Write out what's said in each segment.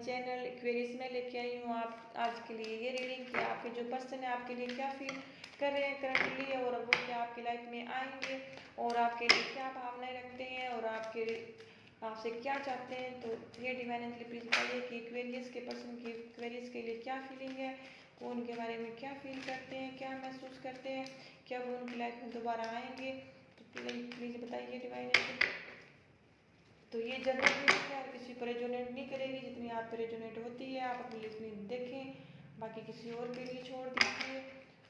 Channel Aquarius में लेके आई हूँ आप आज के लिए ये रीडिंग कि आपके जो पर्सन है आपके लिए क्या फील कर रहे हैं करंटली, और वो क्या आपकी लाइफ में आएंगे और आपके लिए क्या भावनाएं रखते हैं और आपसे क्या चाहते हैं। तो ये डिवाइन एंजल प्लीज बताइए कि एक्वेरियस के पर्सन की एक्वेरियस के लिए क्या फीलिंग है, वो उनके बारे में क्या फील करते हैं, क्या महसूस करते हैं, क्या वो उनकी लाइफ में दोबारा आएंगे। तो प्लीज बताइए डिवाइन एंजल। तो ये जनरल रीडिंग है, किसी पर रेजोनेट नहीं करेगी, जितनी आप पर रेजोनेट होती है आप अपनी लिस्ट में देखें, बाकी किसी और के लिए छोड़ दीजिए।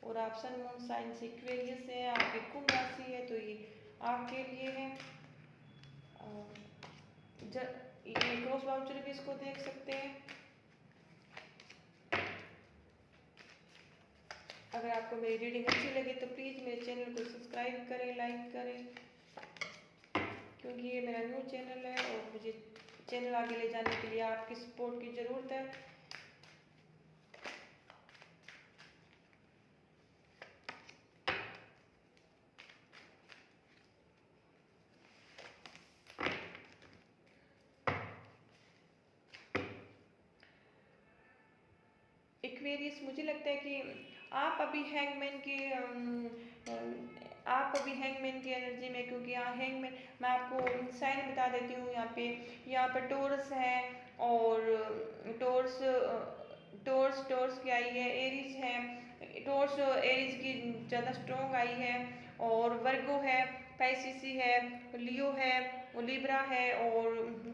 और आप सन मून साइन से एक्वेरियस है, आपकी कुंभ राशि है, तो ये आपके लिए है। ये क्रॉस वाउचर भी इसको देख सकते हैं। अगर आपको मेरी रीडिंग अच्छी लगे तो प्लीज़ मेरे चैनल को सब्सक्राइब करें, लाइक करें, क्योंकि ये मेरा न्यू चैनल है और मुझे चैनल आगे ले जाने के लिए आपकी सपोर्ट की ज़रूरत है। एक्वेरियस, मुझे लगता है कि आप अभी हैंगमैन की एनर्जी में, क्योंकि यहाँ हैंगमैन, मैं आपको साइन बता देती हूँ। यहाँ पे टॉरस है और टॉरस की आई है, एरीज है, टॉरस एरीज की ज़्यादा स्ट्रॉन्ग आई है, और वर्गो है, पाइसिसी है, लियो है, लिब्रा है और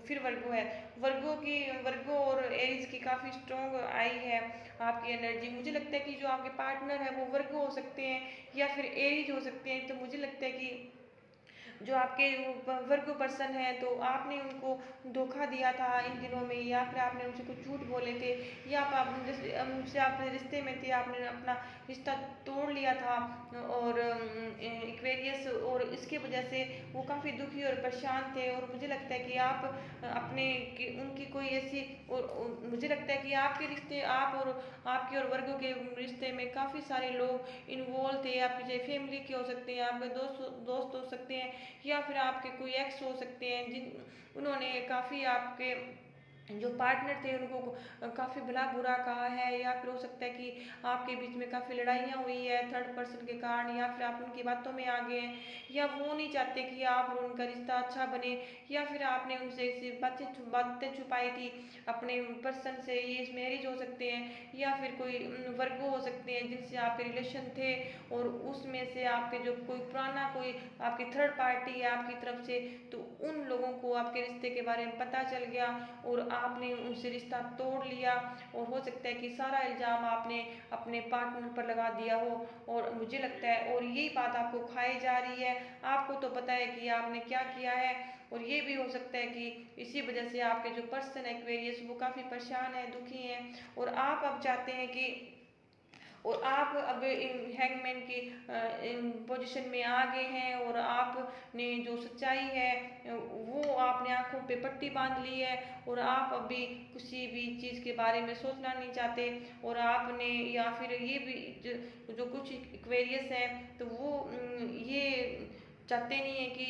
फिर वर्गो है। वर्गो और एरीज की काफ़ी स्ट्रॉन्ग आई है आपकी एनर्जी। मुझे लगता है कि जो आपके पार्टनर है वो वर्गो हो सकते हैं या फिर एरीज हो सकते हैं। तो मुझे लगता है कि जो आपके वर्गो पर्सन है तो आपने उनको धोखा दिया था इन दिनों में, या फिर आपने उनसे कुछ झूठ बोले थे, या आप उनसे आपने रिश्ते में थे, आपने अपना रिश्ता तोड़ लिया था। और एक्वेरियस, और इसकी वजह से वो काफ़ी दुखी और परेशान थे। और मुझे लगता है कि आप उनकी कोई ऐसी, और मुझे लगता है कि आपके रिश्ते, आपके और वर्गों के रिश्ते में काफ़ी सारे लोग इन्वॉल्व थे। आपकी चाहे फैमिली के हो सकते हैं, आपके दोस्त हो सकते हैं, या फिर आपके कोई एक्स हो सकते हैं उन्होंने काफ़ी आपके जो पार्टनर थे उनको काफ़ी भला बुरा कहा है, या फिर हो सकता है कि आपके बीच में काफ़ी लड़ाइयाँ हुई है थर्ड पर्सन के कारण, या फिर आप उनकी बातों में आ गए हैं, या वो नहीं चाहते कि आप और उनका रिश्ता अच्छा बने, या फिर आपने उनसे ऐसी बातें छुपाई थी अपने पर्सन से। ये मैरिज हो सकते हैं, या फिर कोई वर्गो हो सकते हैं जिनसे आपके रिलेशन थे, और उसमें से आपके जो कोई पुराना कोई आपकी थर्ड पार्टी है आपकी तरफ से, तो उन लोगों को आपके रिश्ते के बारे में पता चल गया और आपने उनसे रिश्ता तोड़ लिया। और हो सकता है कि सारा इल्ज़ाम आपने अपने पार्टनर पर लगा दिया हो, और मुझे लगता है, और यही बात आपको खाई जा रही है। आपको तो पता है कि आपने क्या किया है, और ये भी हो सकता है कि इसी वजह से आपके जो पर्सन एक्वेरियस वो काफ़ी परेशान है, दुखी हैं, और आप अब चाहते हैं कि, और आप अब हैंगमैन की पोजीशन में आ गए हैं, और आपने जो सच्चाई है वो आपने आंखों पे पट्टी बांध ली है, और आप अभी किसी भी चीज़ के बारे में सोचना नहीं चाहते। और आपने, या फिर ये भी जो कुछ एक्वेरियस है तो वो ये चाहते नहीं है कि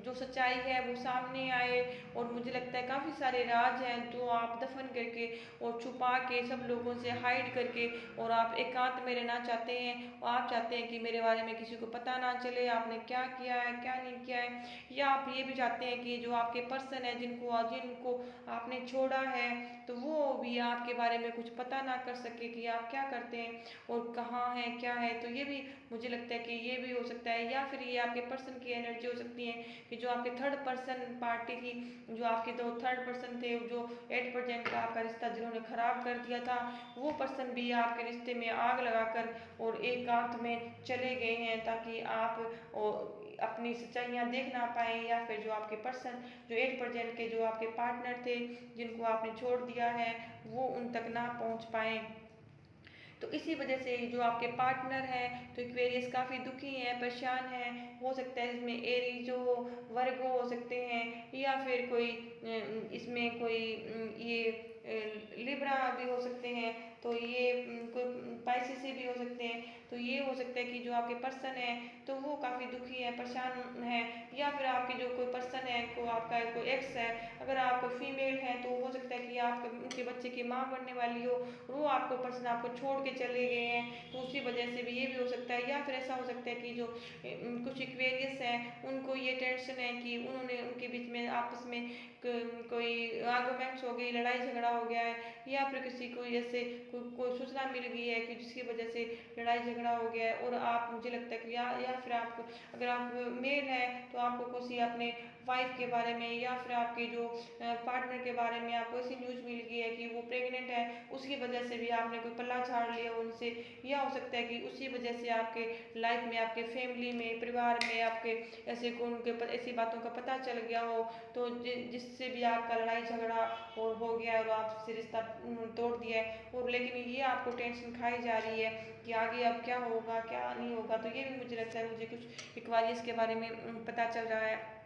जो सच्चाई है वो सामने आए। और मुझे लगता है काफ़ी सारे राज हैं जो आप दफन करके और छुपा के सब लोगों से हाइड करके, और आप एकांत में रहना चाहते हैं, और आप चाहते हैं कि मेरे बारे में किसी को पता ना चले आपने क्या किया है क्या नहीं किया है। या आप ये भी चाहते हैं कि जो आपके पर्सन है जिनको आपने छोड़ा है तो वो भी आपके बारे में कुछ पता ना कर सके कि आप क्या करते हैं और कहाँ है क्या है। तो ये भी मुझे लगता है कि ये भी हो सकता है, या फिर ये आपके पर्सन की एनर्जी हो सकती है कि जो आपके थर्ड पर्सन पार्टी थी, जो आपके दो थर्ड पर्सन थे, जो 8% का आपका रिश्ता जिन्होंने खराब कर दिया था, वो पर्सन भी आपके रिश्ते में आग लगाकर और एकांत में चले गए हैं, ताकि आप अपनी सच्चाइयाँ देख ना पाए, या फिर जो आपके पर्सन जो 8% के जो आपके पार्टनर थे जिनको आपने छोड़ दिया है वो उन तक ना पहुँच पाए। तो इसी वजह से जो आपके पार्टनर हैं तो एक्वेरियस काफ़ी दुखी हैं, परेशान हैं। हो सकता है इसमें एरीज हो, वर्गो हो सकते हैं, या फिर कोई इसमें कोई ये लिब्रा भी हो सकते हैं, तो ये कोई पाइसेस भी हो सकते हैं। तो ये हो सकता है कि जो आपके पर्सन है तो वो काफ़ी दुखी है, परेशान है, या फिर आपके जो कोई पर्सन है, को आपका कोई एक्स है, अगर आप फीमेल हैं तो हो सकता है कि आप उनके बच्चे की माँ बनने वाली हो, वो आपको पर्सन आपको छोड़ के चले गए हैं, तो उसी वजह से भी ये भी हो सकता है। या फिर ऐसा हो सकता है कि जो कुछ इक्वेरियस हैं उनको ये टेंशन है कि उन्होंने उनके बीच में आपस में कोई आर्गूमेंट्स हो गई, लड़ाई झगड़ा हो गया है, या फिर किसी को ऐसे कोई सूचना मिल गई है कि जिसकी वजह से लड़ाई झगड़ा हो गया है, और आप, मुझे लगता है कि या फिर आप, अगर आप मेल है तो आपको किसी अपने वाइफ के बारे में या फिर आपके जो पार्टनर के बारे में आपको ऐसी न्यूज़ मिल गई है कि वो प्रेग्नेंट है, उसकी वजह से भी आपने कोई पल्ला झाड़ लिया उनसे, या हो सकता है कि उसी वजह से आपके लाइफ में, आपके फैमिली में, परिवार में आपके ऐसे उनके ऐसी बातों का पता चल गया हो, तो जिससे भी आपका लड़ाई झगड़ा और हो गया और आपसे रिश्ता तोड़ दिया है, और लेकिन ये आपको टेंशन खाई जा रही है कि आगे अब क्या होगा क्या नहीं होगा। तो ये भी मुझे लगता है, मुझे कुछ एक्वारियस के बारे में पता चल रहा है।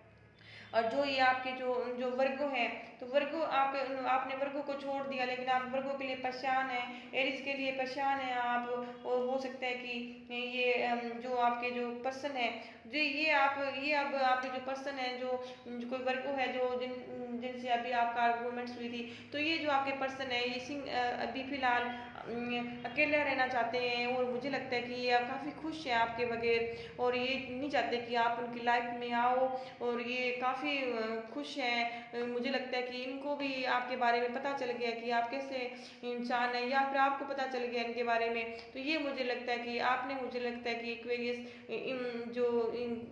और जो ये आपके जो जो वर्गो हैं, तो वर्गो आपने वर्गो को छोड़ दिया, लेकिन आप वर्गो के लिए परेशान हैं, एरिस के लिए परेशान हैं आप, और हो सकता है कि ये जो आपके जो पर्सन है, जो ये अब आपके जो पर्सन है, जो कोई वर्गो है, जो जिनसे अभी आपका आर्गूमेंट्स हुई थी, तो ये जो आपके पर्सन है ये अभी फिलहाल अकेले रहना चाहते हैं, और मुझे लगता है कि ये काफ़ी खुश है आपके बगैर, और ये नहीं चाहते कि आप उनकी लाइफ में आओ, और ये काफ़ी खुश हैं। मुझे लगता है कि इनको भी आपके बारे में पता चल गया कि आप कैसे इंसान हैं, या फिर आपको पता चल गया इनके बारे में, तो ये मुझे लगता है कि आपने, मुझे लगता है कि एक्वेरियस जो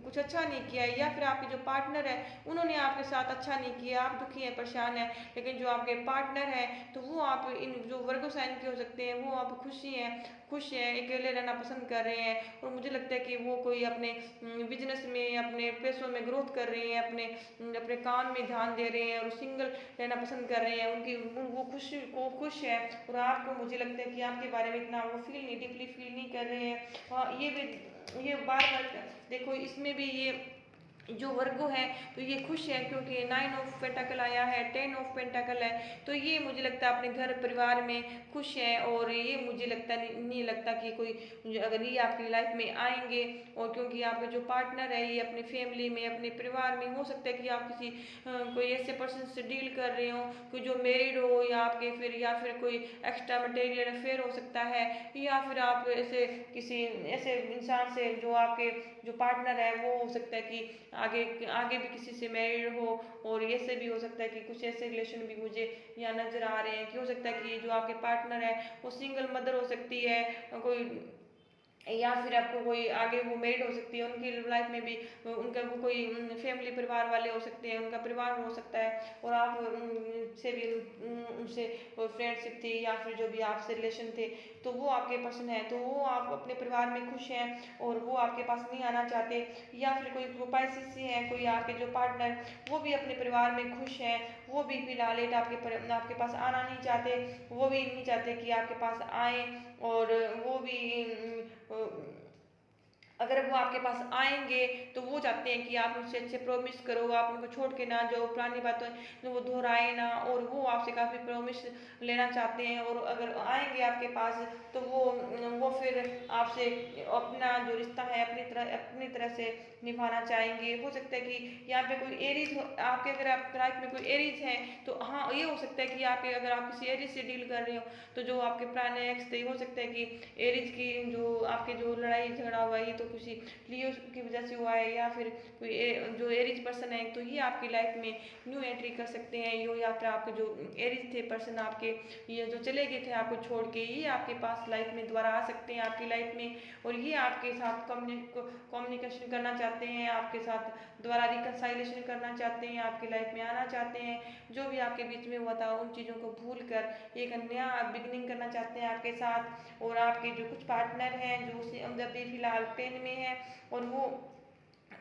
कुछ अच्छा नहीं किया है, या फिर आपके जो पार्टनर है उन्होंने आपके साथ अच्छा नहीं किया, आप दुखी हैं, परेशान हैं, लेकिन जो आपके पार्टनर है तो वो आप इन जो वर्गो साइन के हो सकते हैं, वो आप खुश हैं, अकेले रहना पसंद कर रहे हैं, और मुझे लगता है कि वो कोई अपने बिजनेस में, अपने पैसों में ग्रोथ कर रहे हैं, अपने अपने काम में ध्यान दे रहे हैं, और सिंगल रहना पसंद कर रहे हैं, वो खुश है, और आपको, मुझे लगता है कि आपके बारे में इतना वो फील नहीं, डीपली फील नहीं कर रहे हैं। ये बार बार देखो, इसमें भी ये जो वर्गो है तो ये खुश है, क्योंकि 9 ऑफ पेंटाकल आया है, 10 ऑफ पेंटाकल है, तो ये मुझे लगता है अपने घर परिवार में खुश है, और ये मुझे लगता नहीं लगता कि कोई, अगर ये आपकी लाइफ में आएंगे, और क्योंकि आपके जो पार्टनर है ये अपने फैमिली में, अपने परिवार में, हो सकता है कि आप किसी कोई ऐसे पर्सन से डील कर रहे हो, कोई जो मैरिड हो, या फिर कोई एक्स्ट्रा मटेरियल अफेयर हो सकता है, या फिर आप ऐसे किसी ऐसे इंसान से, जो आपके जो पार्टनर है वो हो सकता है कि आगे आगे भी किसी से मैरिड हो, और ये से भी हो सकता है कि कुछ ऐसे रिलेशन भी मुझे यहाँ नजर आ रहे हैं कि हो सकता है कि जो आपके पार्टनर है वो सिंगल मदर हो सकती है, कोई, या फिर आपको कोई आगे वो मैरिड हो सकती है, उनकी लाइफ में भी उनका वो कोई फैमिली परिवार वाले हो सकते हैं, उनका परिवार हो सकता है, और आप से भी उनसे फ्रेंडशिप थी, या फिर जो भी आपसे रिलेशन थे, तो वो आपके पर्सन है, तो वो आप अपने परिवार में खुश हैं, और वो आपके पास नहीं आना चाहते, या फिर कोई प्रोपाइसिस है, कोई आपके जो पार्टनर, वो भी अपने परिवार में खुश हैं, वो भी फिलहाल आपके पास आना नहीं चाहते, वो भी नहीं चाहते कि आपके पास आए, और वो भी अगर वो आपके पास आएंगे तो वो चाहते हैं कि आप उनसे अच्छे प्रॉमिस करो, आप उनको छोड़ के ना जाओ, पुरानी बातें जो वो दोहराए ना, और वो आपसे काफ़ी प्रॉमिस लेना चाहते हैं, और अगर आएंगे आपके पास तो वो फिर आपसे अपना जो रिश्ता है अपनी तरह से निभाना चाहेंगे। हो सकता है कि यहाँ पे कोई एरीज आपके, अगर आपके लाइफ में कोई एरीज है तो हाँ, ये हो सकता है कि आपके, अगर आप किसी एरीज से डील कर रहे हो, तो जो आपके पुराने एक्स थे, हो सकता है कि एरीज की जो आपके जो लड़ाई झगड़ा हुआ है, ये तो किसी लियो की वजह से हुआ है, या फिर कोई जो एरीज पर्सन है, तो ये आपकी लाइफ में न्यू एंट्री कर सकते हैं, या फिर आपके जो एरीज थे पर्सन आपके, ये जो चले गए थे आपको छोड़ के, ये आपके पास लाइफ में दोबारा आ सकते हैं आपकी लाइफ में, और ये आपके साथ कम्युनिकेशन करना चाहते हैं, आपके साथ दोबारा रिकनसाइलेशन करना चाहते हैं, आपकी लाइफ में आना चाहते हैं, जो भी आपके बीच में हुआ था उन चीज़ों को भूल कर एक नया बिगनिंग करना चाहते हैं आपके साथ। और आपके जो कुछ पार्टनर हैं जो अभी फिलहाल पेन में है, और वो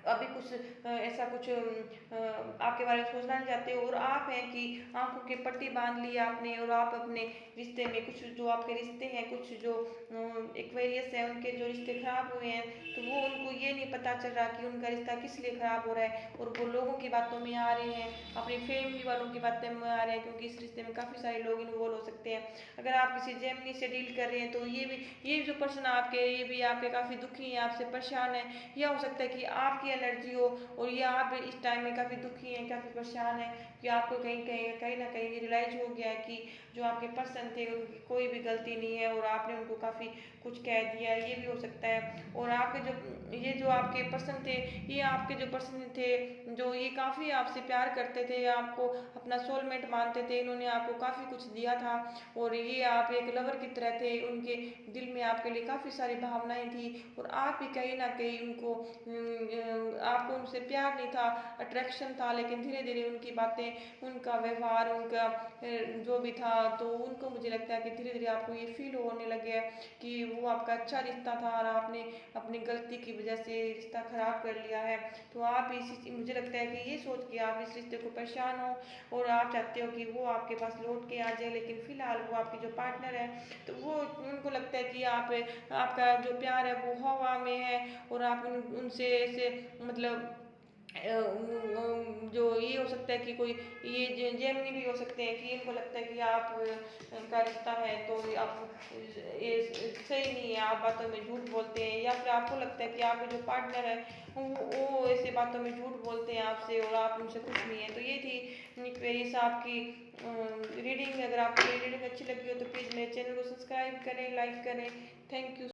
अभी कुछ ऐसा कुछ आपके बारे में सोचना नहीं चाहते, और आप हैं कि आंखों के पट्टी बांध ली आपने, और आप अपने रिश्ते में कुछ जो आपके रिश्ते हैं, कुछ जो एक्वेरियस है उनके जो रिश्ते खराब हुए हैं, तो वो उनको ये नहीं पता चल रहा कि उनका रिश्ता किस लिए खराब हो रहा है, और वो लोगों की बातों में आ रहे हैं, अपनी फैमिली वालों की बातों में आ रहे हैं, क्योंकि इस रिश्ते में काफ़ी सारे लोग इन्वॉल्व हो सकते हैं। अगर आप किसी जेमिनी से डील कर रहे हैं तो ये जो पर्सन आपके, ये भी आपके काफ़ी दुखी हैं, आपसे परेशान है, या हो सकता है कि आपकी एलर्जी हो और ये आप इस टाइम में काफ़ी दुखी हैं, काफ़ी परेशान हैं, कि आपको कहीं कहीं कहीं ना कहीं रियलाइज हो गया है कि जो आपके पर्सन थे उनकी कोई भी गलती नहीं है, और आपने उनको काफ़ी कुछ कह दिया, ये भी हो सकता है। और आपके जो आपके पर्सन थे, ये आपके जो पर्सन थे, जो ये काफ़ी आपसे प्यार करते थे, आपको अपना सोलमेट मानते थे, इन्होंने आपको काफ़ी कुछ दिया था, और ये आप एक लवर की तरह थे, उनके दिल में आपके लिए काफ़ी सारी भावनाएं थी, और आप भी कहीं ना कहीं उनको आपको उनसे प्यार नहीं था, अट्रैक्शन था, लेकिन धीरे धीरे उनकी बातें, उनका व्यवहार, उनका जो भी था, तो उनको मुझे लगता है कि धीरे धीरे आपको ये फील होने लगे है कि वो आपका अच्छा रिश्ता था, और आपने अपनी गलती की वजह से रिश्ता खराब कर लिया है। तो आप मुझे लगता है कि ये सोच के आप इस रिश्ते को परेशान हो, और आप चाहते हो कि वो आपके पास लौट के आ जाए, लेकिन फिलहाल वो आपकी जो पार्टनर है, तो वो उनको लगता है कि आपका जो प्यार है वो हवा में है, और आप उनसे ऐसे मतलब जो ये हो सकता है कि कोई ये जेमिनी भी हो सकते हैं कि इनको लगता है कि आप का रिश्ता है तो आप ये सही नहीं है, आप बातों में झूठ बोलते हैं, या फिर आपको लगता है कि आपके जो पार्टनर है वो ऐसे बातों में झूठ बोलते हैं आपसे, और आप उनसे खुश नहीं है। तो ये थी क्वेरीज आपकी रीडिंग। अगर आपको ये रीडिंग अच्छी लगी हो तो प्लीज़ मेरे चैनल को सब्सक्राइब करें, लाइक करें। Thank you.